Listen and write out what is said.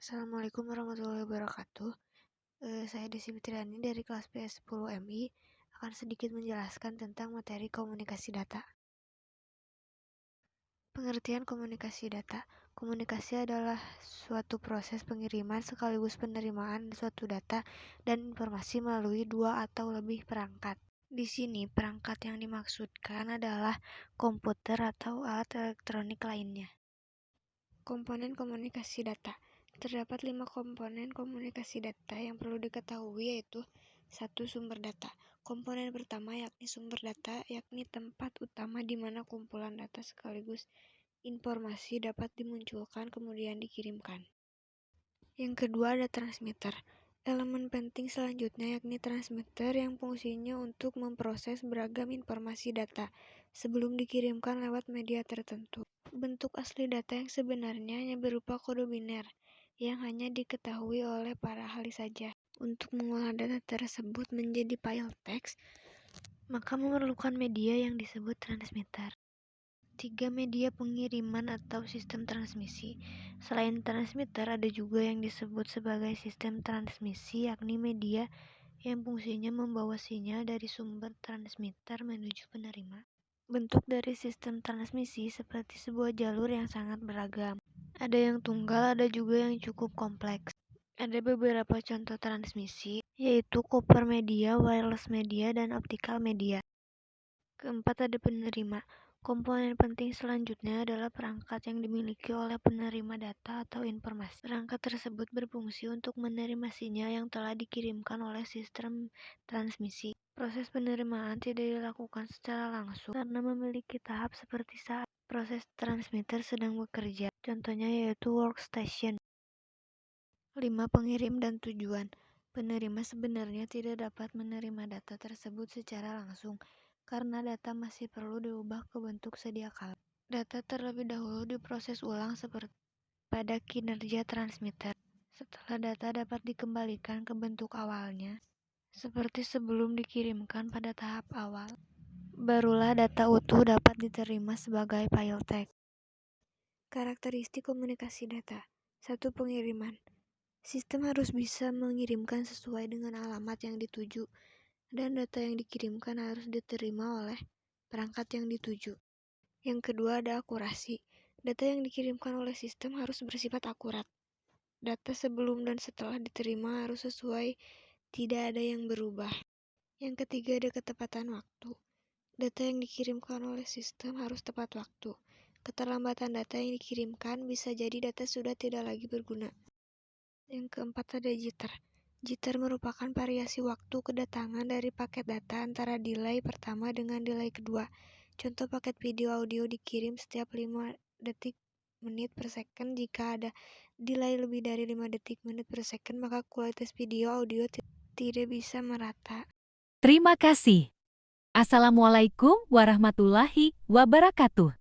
Assalamualaikum warahmatullahi wabarakatuh. Saya Desi Fitriani dari kelas PS10 MI akan sedikit menjelaskan tentang materi komunikasi data. Pengertian komunikasi data. Komunikasi adalah suatu proses pengiriman sekaligus penerimaan suatu data dan informasi melalui dua atau lebih perangkat. Di sini, perangkat yang dimaksudkan adalah komputer atau alat elektronik lainnya. Komponen komunikasi data. Terdapat 5 komponen komunikasi data yang perlu diketahui, yaitu 1. Sumber data. Komponen pertama yakni sumber data, yakni tempat utama di mana kumpulan data sekaligus informasi dapat dimunculkan kemudian dikirimkan. Yang kedua ada transmitter. Elemen penting selanjutnya yakni transmitter yang fungsinya untuk memproses beragam informasi data sebelum dikirimkan lewat media tertentu. Bentuk asli data yang sebenarnya hanya berupa kode biner yang hanya diketahui oleh para ahli saja. Untuk mengolah data tersebut menjadi file teks, maka memerlukan media yang disebut transmitter. 3. Media pengiriman atau sistem transmisi. Selain transmitter, ada juga yang disebut sebagai sistem transmisi, yakni media yang fungsinya membawa sinyal dari sumber transmitter menuju penerima. Bentuk dari sistem transmisi seperti sebuah jalur yang sangat beragam. Ada yang tunggal, ada juga yang cukup kompleks. Ada beberapa contoh transmisi, yaitu copper media, wireless media, dan optical media. Keempat, ada penerima. Komponen penting selanjutnya adalah perangkat yang dimiliki oleh penerima data atau informasi. Perangkat tersebut berfungsi untuk menerima sinyal yang telah dikirimkan oleh sistem transmisi. Proses penerimaan tidak dilakukan secara langsung karena memiliki tahap seperti saat proses transmitter sedang bekerja. Contohnya yaitu workstation. 5. Pengirim dan tujuan. Penerima sebenarnya tidak dapat menerima data tersebut secara langsung karena data masih perlu diubah ke bentuk sedia kala. Data terlebih dahulu diproses ulang seperti pada kinerja transmitter. Setelah data dapat dikembalikan ke bentuk awalnya, seperti sebelum dikirimkan pada tahap awal, barulah data utuh dapat diterima sebagai file teks. Karakteristik komunikasi data. 1. Pengiriman. Sistem harus bisa mengirimkan sesuai dengan alamat yang dituju, dan data yang dikirimkan harus diterima oleh perangkat yang dituju. Yang kedua ada akurasi. Data yang dikirimkan oleh sistem harus bersifat akurat. Data sebelum dan setelah diterima harus sesuai, tidak ada yang berubah. Yang ketiga ada ketepatan waktu. Data yang dikirimkan oleh sistem harus tepat waktu. Keterlambatan data yang dikirimkan bisa jadi data sudah tidak lagi berguna. Yang keempat ada jitter. Jitter merupakan variasi waktu kedatangan dari paket data antara delay pertama dengan delay kedua. Contoh paket video audio dikirim setiap 5 detik menit per second. Jika ada delay lebih dari 5 detik menit per second, maka kualitas video audio tidak bisa merata. Terima kasih. Assalamualaikum warahmatullahi wabarakatuh.